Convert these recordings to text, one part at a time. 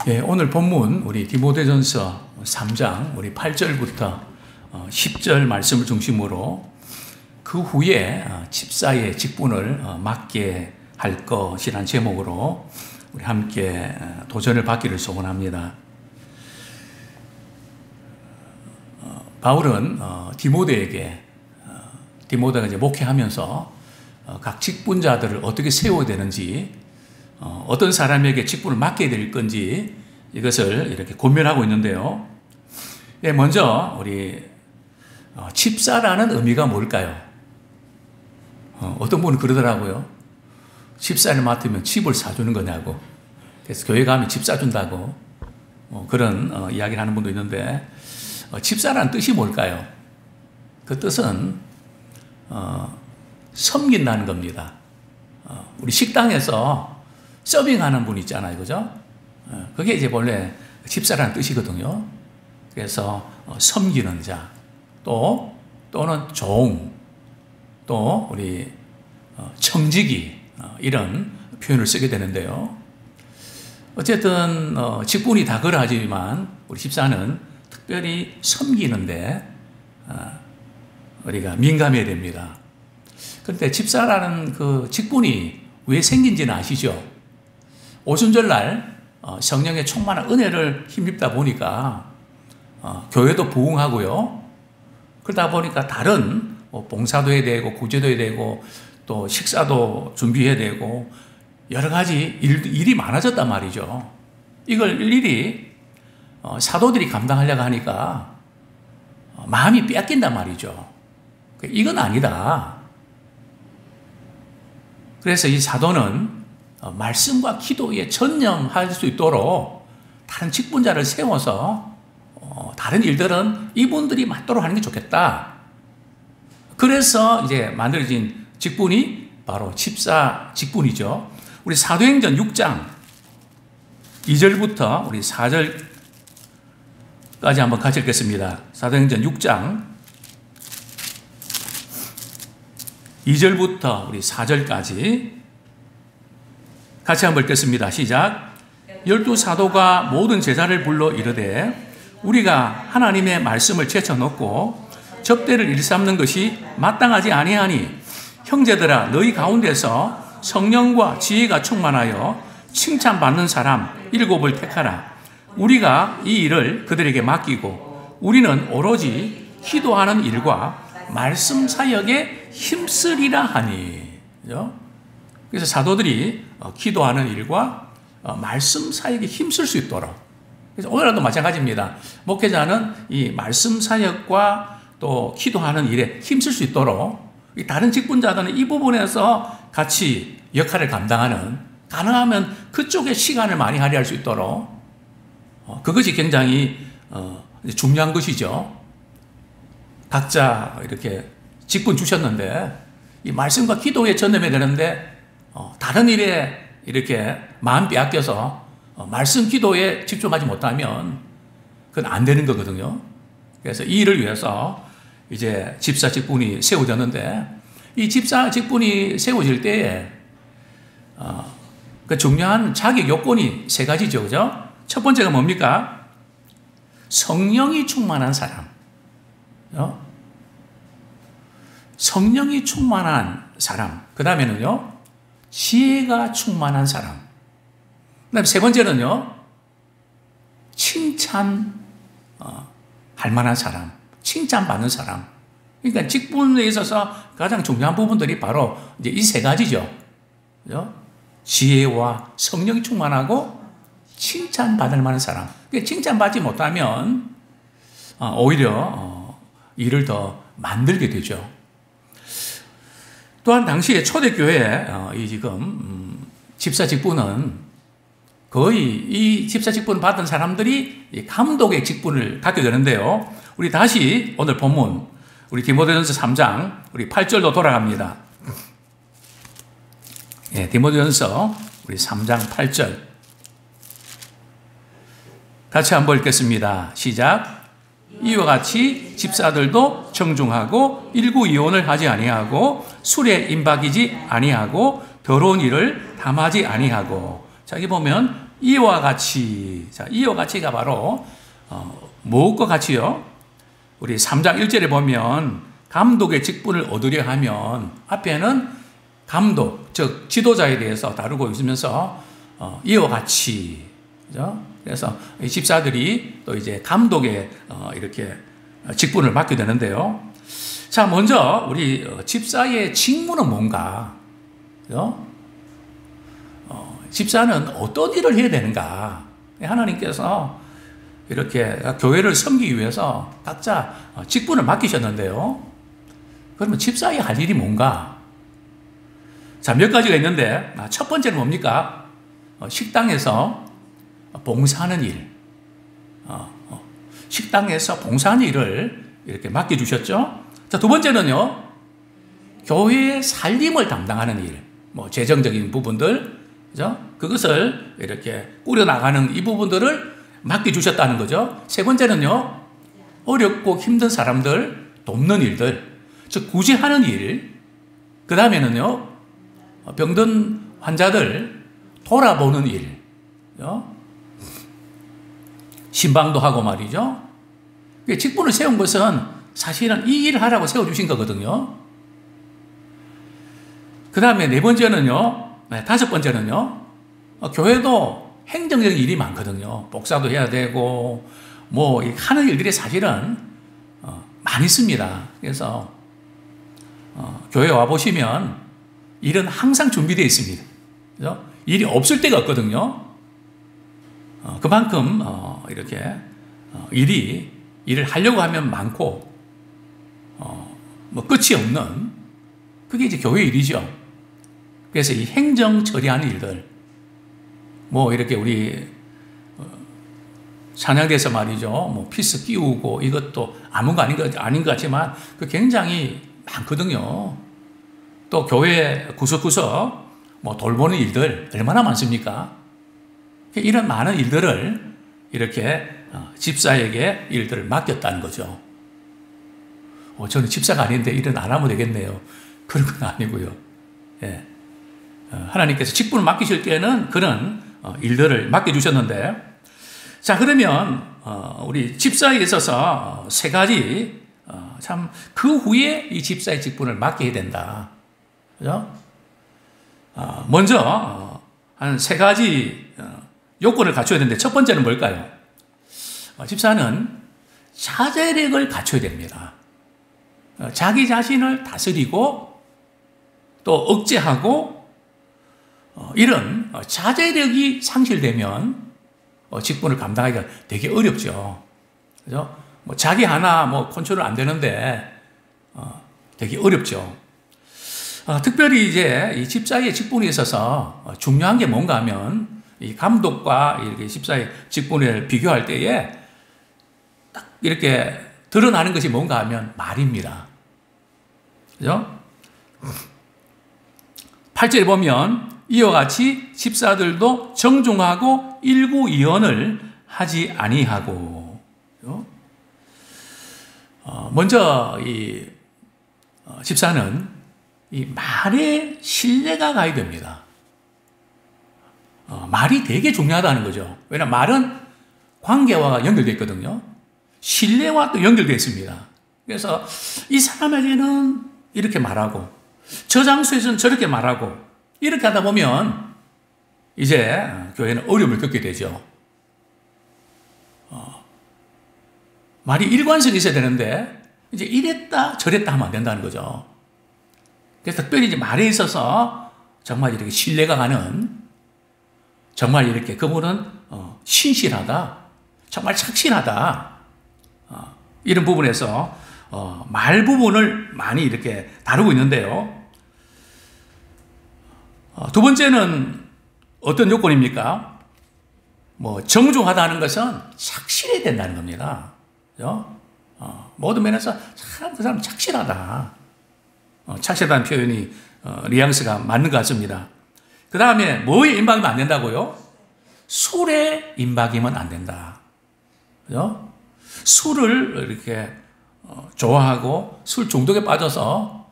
예, 오늘 본문 우리 디모데전서 3장 우리 8절부터 10절 말씀을 중심으로 그 후에 집사의 직분을 맡게 할 것이란 제목으로 우리 함께 도전을 받기를 소원합니다. 바울은 디모데가 이제 목회하면서 각 직분자들을 어떻게 세워야 되는지, 어떤 사람에게 직분을 맡게 될 건지 이것을 이렇게 고민하고 있는데요. 예, 먼저 우리 집사라는 의미가 뭘까요? 어떤 분은 그러더라고요. 집사를 맡으면 집을 사주는 거냐고. 그래서 교회 가면 집 사준다고 그런 이야기를 하는 분도 있는데, 집사라는 뜻이 뭘까요? 그 뜻은 섬긴다는 겁니다. 우리 식당에서 서빙하는 분 있잖아요, 그죠? 그게 이제 본래 집사라는 뜻이거든요. 그래서 섬기는 자, 또는 종, 또 우리 청지기, 이런 표현을 쓰게 되는데요. 어쨌든 직분이 다 그러하지만 우리 집사는 특별히 섬기는데 우리가 민감해야 됩니다. 그런데 집사라는 그 직분이 왜 생긴지는 아시죠? 오순절날 성령의 충만한 은혜를 힘입다 보니까 교회도 부흥하고요. 그러다 보니까 다른 봉사도 해야 되고 구제도 해야 되고 또 식사도 준비해야 되고 여러 가지 일이 많아졌단 말이죠. 이걸 일일이 사도들이 감당하려고 하니까 마음이 뺏긴단 말이죠. 이건 아니다. 그래서 이 사도는 말씀과 기도에 전념할 수 있도록 다른 직분자를 세워서 다른 일들은 이분들이 맡도록 하는 게 좋겠다. 그래서 이제 만들어진 직분이 바로 집사 직분이죠. 우리 사도행전 6장 2절부터 우리 4절까지 한번 같이 읽겠습니다. 사도행전 6장 2절부터 우리 4절까지 같이 한번 읽겠습니다. 시작. 12사도가 모든 제자를 불러 이르되 우리가 하나님의 말씀을 제쳐놓고 접대를 일삼는 것이 마땅하지 아니하니 형제들아 너희 가운데서 성령과 지혜가 충만하여 칭찬받는 사람 7을 택하라. 우리가 이 일을 그들에게 맡기고 우리는 오로지 기도하는 일과 말씀 사역에 힘쓰리라 하니. 그래서 사도들이 기도하는 일과 말씀 사역에 힘쓸 수 있도록. 그래서 오늘도 마찬가지입니다. 목회자는 이 말씀 사역과 또 기도하는 일에 힘쓸 수 있도록 다른 직분자들은 이 부분에서 같이 역할을 감당하는, 가능하면 그쪽에 시간을 많이 할애할 수 있도록 그것이 굉장히 중요한 것이죠. 각자 이렇게 직분 주셨는데 이 말씀과 기도에 전념해야 되는데 다른 일에 이렇게 마음 빼앗겨서 말씀 기도에 집중하지 못하면 그건 안 되는 거거든요. 그래서 이 일을 위해서 이제 집사 직분이 세워졌는데, 이 집사 직분이 세워질 때에 그 중요한 자격 요건이 3가지죠, 그죠? 첫 번째가 뭡니까? 성령이 충만한 사람. 성령이 충만한 사람. 그 다음에는요, 지혜가 충만한 사람. 그 다음에 3번째는요, 칭찬 할 만한 사람. 칭찬받는 사람. 그러니까 직분에 있어서 가장 중요한 부분들이 바로 이제 이 3가지죠. 그죠? 지혜와 성령이 충만하고 칭찬받을 만한 사람. 칭찬받지 못하면 오히려 일을 더 만들게 되죠. 또한 당시에 초대교회 이 지금 집사 직분은 거의 이 집사 직분을 받은 사람들이 감독의 직분을 갖게 되는데요. 우리 다시 오늘 본문 우리 디모데전서 3장 우리 8절로 돌아갑니다. 예, 디모데전서 우리 3장 8절 같이 한번 읽겠습니다. 시작. 이와 같이 집사들도 정중하고 일구이혼을 하지 아니하고 술에 임박이지 아니하고 더러운 일을 담하지 아니하고. 자, 여기 보면 이와 같이. 자, 이와 같이가 바로 무엇과 같이요? 우리 3장 1절에 보면 감독의 직분을 얻으려 하면 앞에는 감독, 즉 지도자에 대해서 다루고 있으면서 이와 같이, 그죠? 그래서 이 집사들이 또 이제 감독의 이렇게 직분을 맡게 되는데요. 자, 먼저 우리 집사의 직무는 뭔가? 그죠? 집사는 어떤 일을 해야 되는가? 하나님께서 이렇게 교회를 섬기기 위해서 각자 직분을 맡기셨는데요. 그러면 집사의 할 일이 뭔가? 자, 몇 가지가 있는데, 첫 번째는 뭡니까? 식당에서 봉사하는 일. 식당에서 봉사하는 일을 이렇게 맡겨주셨죠. 자, 두 번째는요, 교회의 살림을 담당하는 일. 뭐, 재정적인 부분들, 그죠? 그것을 이렇게 꾸려나가는 이 부분들을 맡겨주셨다는 거죠. 세 번째는요, 어렵고 힘든 사람들 돕는 일들, 즉, 구제하는 일. 그 다음에는요, 병든 환자들 돌아보는 일. 그죠? 신방도 하고 말이죠. 직분을 세운 것은 사실은 이 일을 하라고 세워주신 거거든요. 그 다음에 네 번째는요, 다섯 번째는요, 교회도 행정적인 일이 많거든요. 복사도 해야 되고, 뭐, 하는 일들이 사실은 많이 있습니다. 그래서, 교회 와보시면 일은 항상 준비되어 있습니다. 그죠? 일이 없을 때가 없거든요. 그만큼, 이렇게, 일을 하려고 하면 많고, 뭐, 끝이 없는, 그게 이제 교회 일이죠. 그래서 이 행정 처리하는 일들, 뭐, 이렇게 우리, 찬양대에서 말이죠. 뭐, 피스 끼우고, 이것도 아무거 아닌 것 같지만, 그 굉장히 많거든요. 또, 교회 구석구석, 뭐, 돌보는 일들, 얼마나 많습니까? 이런 많은 일들을 이렇게 집사에게 일들을 맡겼다는 거죠. 저는 집사가 아닌데 일은 안 하면 되겠네요. 그런 건 아니고요. 예. 하나님께서 직분을 맡기실 때는 그런 일들을 맡겨주셨는데, 자, 그러면 우리 집사에 있어서 세 가지 참 그 후에 이 집사의 직분을 맡게 된다. 그죠? 먼저 한 세 가지 요건을 갖춰야 되는데, 첫 번째는 뭘까요? 집사는 자제력을 갖춰야 됩니다. 자기 자신을 다스리고 또 억제하고 이런 자제력이 상실되면 직분을 감당하기가 되게 어렵죠. 그죠? 뭐 자기 하나 뭐 컨트롤 안 되는데 되게 어렵죠. 특별히 이제 이 집사의 직분에 있어서 중요한 게 뭔가 하면 이 감독과 이렇게 집사의 직분을 비교할 때에 딱 이렇게 드러나는 것이 뭔가 하면 말입니다. 그죠? 8절에 보면 이와 같이 집사들도 정중하고 일구이언을 하지 아니하고. 먼저 이 집사는 이 말에 신뢰가 가야 됩니다. 말이 되게 중요하다는 거죠. 왜냐하면 말은 관계와 연결되어 있거든요. 신뢰와 또 연결되어 있습니다. 그래서 이 사람에게는 이렇게 말하고 저 장소에서는 저렇게 말하고 이렇게 하다 보면 이제 교회는 어려움을 겪게 되죠. 말이 일관성이 있어야 되는데 이제 이랬다 저랬다 하면 안 된다는 거죠. 그래서 특별히 이제 말에 있어서 정말 이렇게 신뢰가 가는, 정말 이렇게 그분은 신실하다, 정말 착실하다, 이런 부분에서 말 부분을 많이 이렇게 다루고 있는데요. 두 번째는 어떤 요건입니까? 뭐 정중하다는 것은 착실해야 된다는 겁니다. 그죠? 모든 면에서 참 그 사람 착실하다. 착실하다는 표현이 뉘앙스가 맞는 것 같습니다. 그 다음에 뭐에 임박이면 안 된다고요? 술에 임박이면 안 된다. 그죠? 술을 이렇게 좋아하고 술 중독에 빠져서,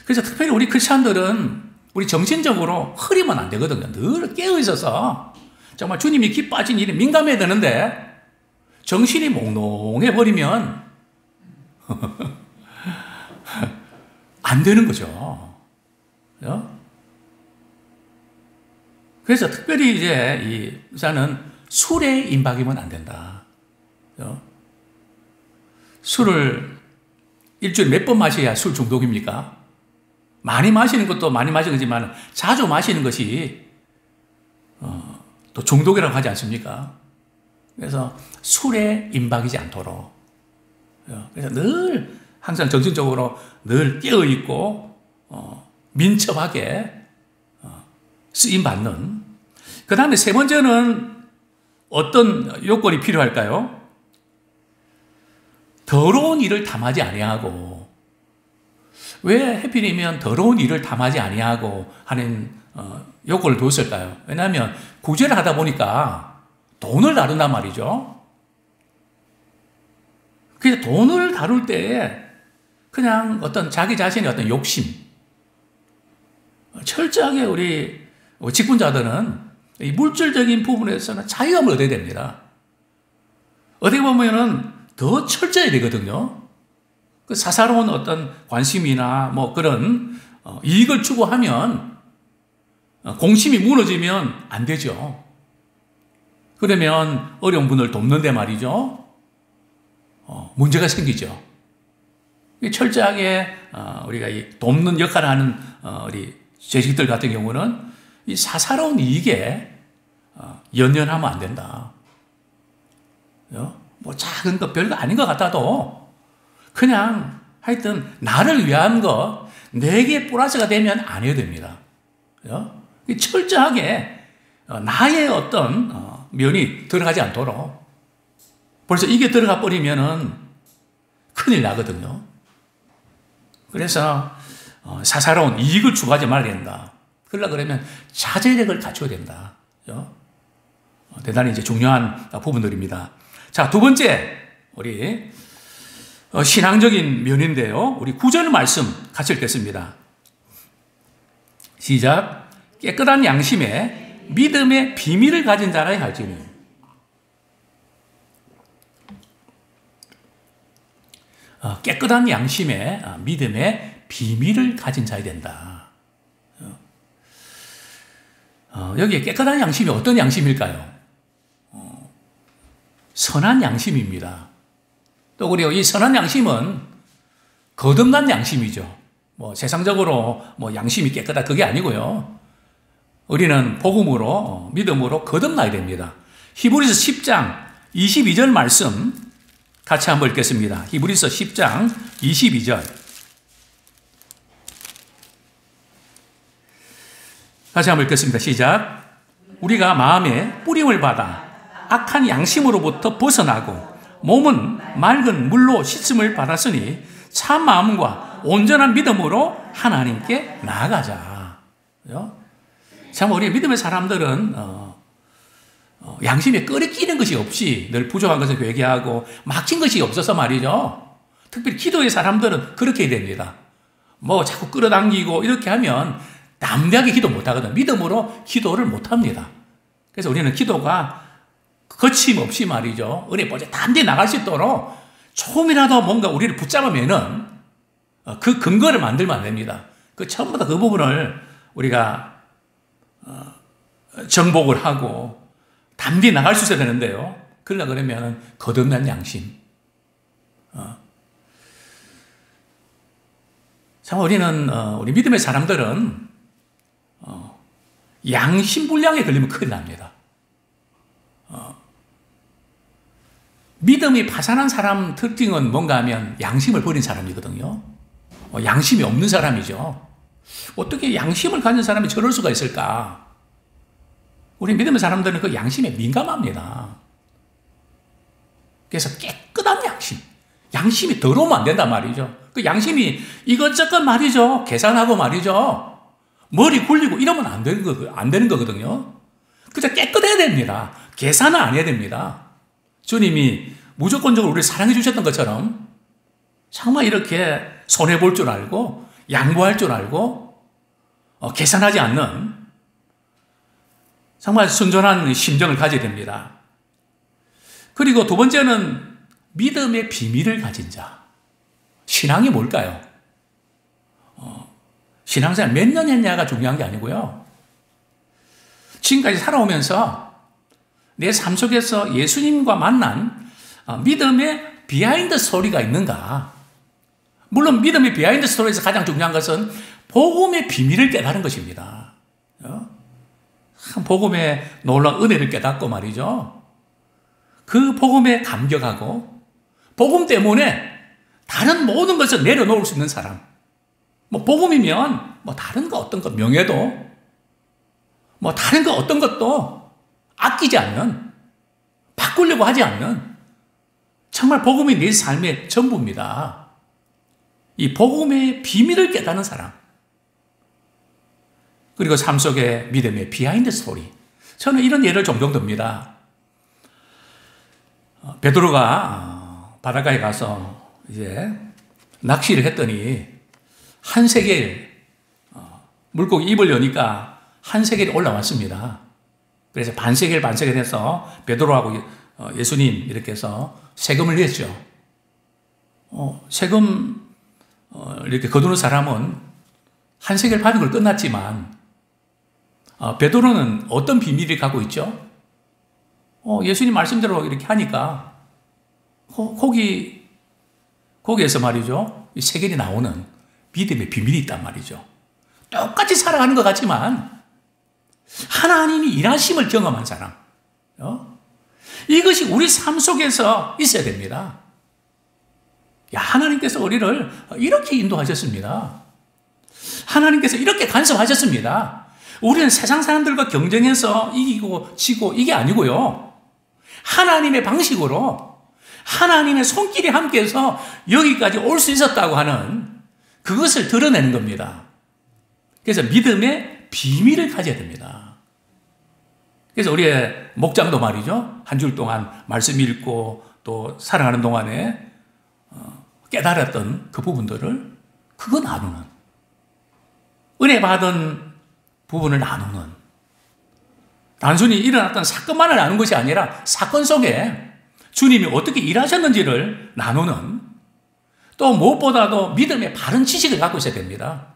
그래서 특별히 우리 크리스찬들은 우리 정신적으로 흐리면 안 되거든요. 늘 깨어 있어서 정말 주님이 기뻐하신 일에 민감해야 되는데 정신이 몽롱해 버리면 안 되는 거죠. 그래서 특별히 이제 이 의사는 술에 임박이면 안 된다. 술을 일주일에 몇 번 마셔야 술 중독입니까? 많이 마시는 것도 많이 마시는 거지만 자주 마시는 것이 또 중독이라고 하지 않습니까? 그래서 술에 임박이지 않도록. 그래서 늘 항상 정신적으로 늘 깨어있고 민첩하게 쓰임받는. 그 다음에 세 번째는 어떤 요건이 필요할까요? 더러운 일을 탐하지 아니하고. 왜 해필이면 더러운 일을 탐하지 아니하고 하는 요건을 두었을까요? 왜냐하면 구제를 하다 보니까 돈을 다룬단 말이죠. 그래서 돈을 다룰 때 그냥 어떤 자기 자신의 어떤 욕심, 철저하게 우리 직분자들은 이 물질적인 부분에서는 자유함을 얻어야 됩니다. 어떻게 보면은 더 철저해야 되거든요. 그 사사로운 어떤 관심이나 뭐 그런 이익을 추구하면 공심이 무너지면 안 되죠. 그러면 어려운 분을 돕는데 말이죠. 문제가 생기죠. 철저하게 우리가 이 돕는 역할을 하는 우리 재직들 같은 경우는 이 사사로운 이익에 연연하면 안 된다. 뭐 작은 것 별거 아닌 것 같아도 그냥 하여튼 나를 위한 거 내게 플러스가 되면 안 해야 됩니다. 철저하게 나의 어떤 면이 들어가지 않도록. 벌써 이게 들어가 버리면은 큰일 나거든요. 그래서 사사로운 이익을 추구하지 말아야 된다. 그러려고 그러면 자제력을 갖춰야 된다. 대단히 이제 중요한 부분들입니다. 자, 두 번째, 우리 신앙적인 면인데요. 우리 9절 말씀 같이 읽겠습니다. 시작. 깨끗한 양심에 믿음의 비밀을 가진 자라 할지니. 깨끗한 양심에 믿음의 비밀을 가진 자야 된다. 여기에 깨끗한 양심이 어떤 양심일까요? 선한 양심입니다. 또 그리고 이 선한 양심은 거듭난 양심이죠. 뭐 세상적으로 뭐 양심이 깨끗하다 그게 아니고요. 우리는 복음으로 믿음으로 거듭나야 됩니다. 히브리서 10장 22절 말씀 같이 한번 읽겠습니다. 히브리서 10장 22절. 다시 한번 읽겠습니다. 시작. 우리가 마음에 뿌림을 받아 악한 양심으로부터 벗어나고 몸은 맑은 물로 씻음을 받았으니 참 마음과 온전한 믿음으로 하나님께 나아가자. 참 우리 믿음의 사람들은 양심에 끓이끼는 것이 없이 늘 부족한 것을 회개하고 막힌 것이 없어서 말이죠. 특별히 기도의 사람들은 그렇게 해야 됩니다. 뭐 자꾸 끌어당기고 이렇게 하면 담대하게 기도 못하거든. 믿음으로 기도를 못합니다. 그래서 우리는 기도가 거침없이 말이죠. 은혜 보좌 담대히 나갈 수 있도록 조금이라도 뭔가 우리를 붙잡으면은 그 근거를 만들면 안 됩니다. 그 전부 다 그 부분을 우리가 정복을 하고 담대히 나갈 수 있어야 되는데요. 그러려고 그러면 거듭난 양심. 참 우리는 우리 믿음의 사람들은 양심 불량에 걸리면 큰일 납니다. 믿음이 파산한 사람 특징은 뭔가 하면 양심을 버린 사람이거든요. 양심이 없는 사람이죠. 어떻게 양심을 가진 사람이 저럴 수가 있을까? 우리 믿음의 사람들은 그 양심에 민감합니다. 그래서 깨끗한 양심. 양심이 더러우면 안 된단 말이죠. 그 양심이 이것저것 말이죠. 계산하고 말이죠. 머리 굴리고 이러면 안 되는 거거든요. 그저 깨끗해야 됩니다. 계산은 안 해야 됩니다. 주님이 무조건적으로 우리를 사랑해 주셨던 것처럼 정말 이렇게 손해볼 줄 알고 양보할 줄 알고 계산하지 않는 정말 순전한 심정을 가져야 됩니다. 그리고 두 번째는 믿음의 비밀을 가진 자. 신앙이 뭘까요? 신앙생활 몇 년 했냐가 중요한 게 아니고요. 지금까지 살아오면서 내 삶 속에서 예수님과 만난 믿음의 비하인드 스토리가 있는가? 물론 믿음의 비하인드 스토리에서 가장 중요한 것은 복음의 비밀을 깨달은 것입니다. 복음의 놀라운 은혜를 깨닫고 말이죠. 그 복음에 감격하고 복음 때문에 다른 모든 것을 내려놓을 수 있는 사람. 뭐 복음이면 뭐 다른 거 어떤 것, 명예도 뭐 다른 거 어떤 것도 아끼지 않는, 바꾸려고 하지 않는, 정말 복음이 내 삶의 전부입니다. 이 복음의 비밀을 깨닫는 사람. 그리고 삶 속의 믿음의 비하인드 스토리. 저는 이런 예를 종종 듭니다. 베드로가 바닷가에 가서 이제 낚시를 했더니 한 세겔, 물고기 입을 여니까 한 세겔이 올라왔습니다. 그래서 반세겔 해서 베드로하고 예수님 이렇게 해서 세금을 냈죠. 세금 이렇게 거두는 사람은 한 세겔 받은 걸 끝났지만 베드로는 어떤 비밀을 갖고 있죠? 예수님 말씀대로 이렇게 하니까 거기에서 말이죠. 이 세겔이 나오는 믿음의 비밀이 있단 말이죠. 똑같이 살아가는 것 같지만 하나님이 일하심을 경험한 사람. 이것이 우리 삶 속에서 있어야 됩니다. 하나님께서 우리를 이렇게 인도하셨습니다. 하나님께서 이렇게 간섭하셨습니다. 우리는 세상 사람들과 경쟁해서 이기고 지고 이게 아니고요. 하나님의 방식으로 하나님의 손길이 함께해서 여기까지 올 수 있었다고 하는 그것을 드러내는 겁니다. 그래서 믿음의 비밀을 가져야 됩니다. 그래서 우리의 목장도 말이죠. 한 줄 동안 말씀 읽고 또 살아가는 동안에 깨달았던 그 부분들을 그거 나누는, 은혜 받은 부분을 나누는, 단순히 일어났던 사건만을 나누는 것이 아니라 사건 속에 주님이 어떻게 일하셨는지를 나누는, 또 무엇보다도 믿음의 바른 지식을 갖고 있어야 됩니다.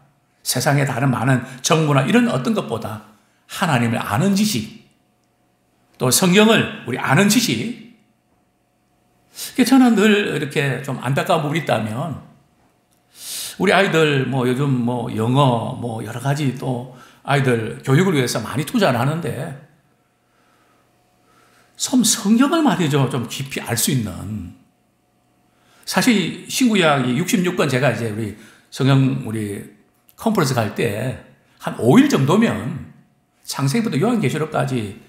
세상에 다른 많은 정보나 이런 어떤 것보다 하나님을 아는 지식, 또 성경을 우리 아는 지식. 저는 늘 이렇게 좀 안타까운 부분이 있다면, 우리 아이들 요즘 영어 여러 가지 또 아이들 교육을 위해서 많이 투자를 하는데, 성경을 말이죠. 좀 깊이 알 수 있는. 사실 신구약이 66권 제가 이제 우리 우리 컨퍼런스 갈 때 한 5일 정도면 창세기부터 요한계시록까지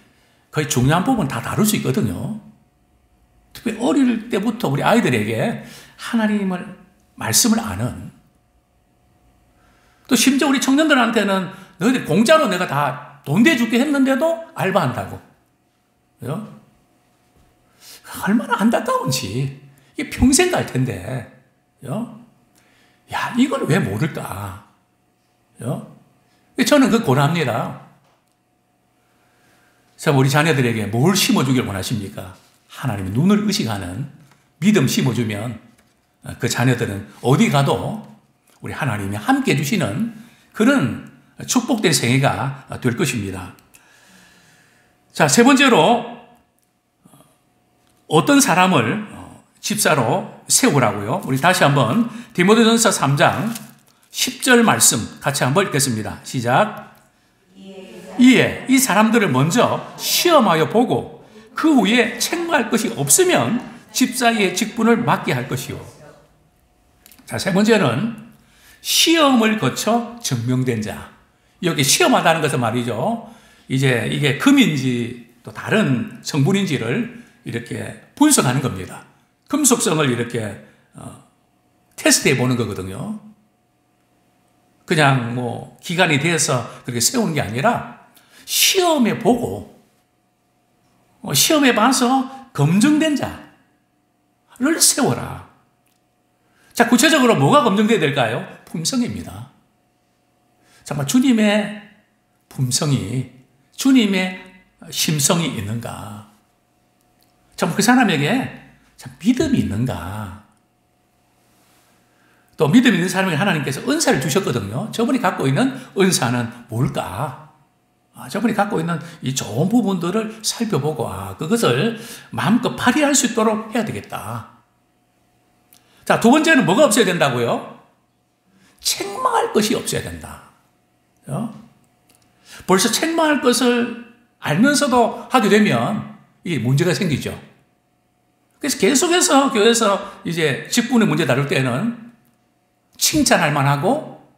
거의 중요한 부분 다 다룰 수 있거든요. 특히 어릴 때부터 우리 아이들에게 하나님을 말씀을 아는, 또 심지어 우리 청년들한테는 너희들 공짜로 내가 다 돈 대줄게 했는데도 알바한다고. 얼마나 안타까운지. 이게 평생 갈 텐데. 이걸 왜 모를까? 저는 그 고납니다. 참, 우리 자녀들에게 뭘 심어주길 원하십니까? 하나님의 눈을 의식하는 믿음 심어주면 그 자녀들은 어디 가도 우리 하나님이 함께 해주시는 그런 축복된 생애가 될 것입니다. 자, 세 번째로 어떤 사람을 집사로 세우라고요. 우리 다시 한번 디모데전서 3장 10절 말씀 같이 한번 읽겠습니다. 시작. 이에 이 사람들을 먼저 시험하여 보고 그 후에 책망할 것이 없으면 집사의 직분을 맡게 할 것이요. 자, 세 번째는 시험을 거쳐 증명된 자. 여기 시험하다는 것은 말이죠. 이제 이게 금인지 또 다른 성분인지를 이렇게 분석하는 겁니다. 금속성을 이렇게 테스트해 보는 거거든요. 그냥 기간이 돼서 그렇게 세우는 게 아니라 시험해 보고 시험해 봐서 검증된 자를 세워라. 자, 구체적으로 뭐가 검증돼야 될까요? 품성입니다. 정말 주님의 품성이, 주님의 심성이 있는가? 참 그 사람에게 참 믿음이 있는가? 또 믿음 있는 사람에게 하나님께서 은사를 주셨거든요. 저분이 갖고 있는 은사는 뭘까? 저분이 갖고 있는 이 좋은 부분들을 살펴보고 그것을 마음껏 발휘할 수 있도록 해야 되겠다. 자, 두 번째는 뭐가 없어야 된다고요? 책망할 것이 없어야 된다. 벌써 책망할 것을 알면서도 하게 되면 이게 문제가 생기죠. 그래서 계속해서 교회에서 이제 직분의 문제 다룰 때는 칭찬할 만하고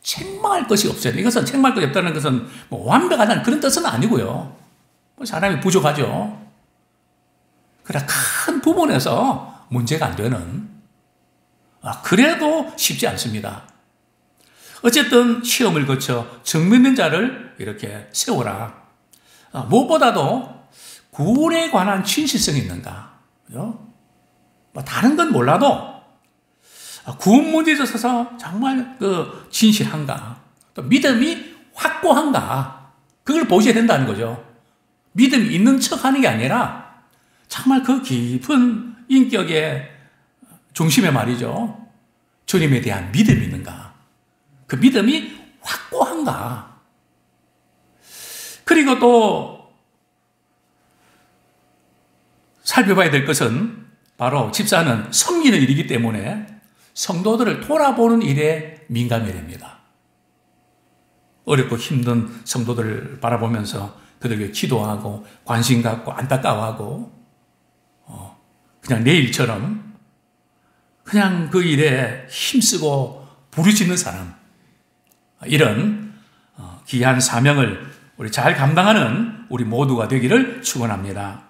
책망할 것이 없어야 돼. 이것은 책망할 것이 없다는 것은 뭐 완벽하다는 그런 뜻은 아니고요. 사람이 부족하죠. 그러나 큰 부분에서 문제가 안 되는, 그래도 쉽지 않습니다. 어쨌든 시험을 거쳐 정믿는 자를 이렇게 세워라. 무엇보다도 구원에 관한 진실성이 있는가. 다른 건 몰라도 구원 문제에 있어서 정말 진실한가. 또 믿음이 확고한가. 그걸 보셔야 된다는 거죠. 믿음이 있는 척 하는 게 아니라 정말 그 깊은 인격의 중심에 말이죠. 주님에 대한 믿음이 있는가. 그 믿음이 확고한가. 그리고 또 살펴봐야 될 것은 바로 집사는 섬기는 일이기 때문에 성도들을 돌아보는 일에 민감해야 됩니다. 어렵고 힘든 성도들을 바라보면서 그들에게 기도하고 관심 갖고 안타까워하고 그냥 내일처럼 그냥 그 일에 힘쓰고 부르짖는 사람, 이런 귀한 사명을 우리 잘 감당하는 우리 모두가 되기를 축원합니다.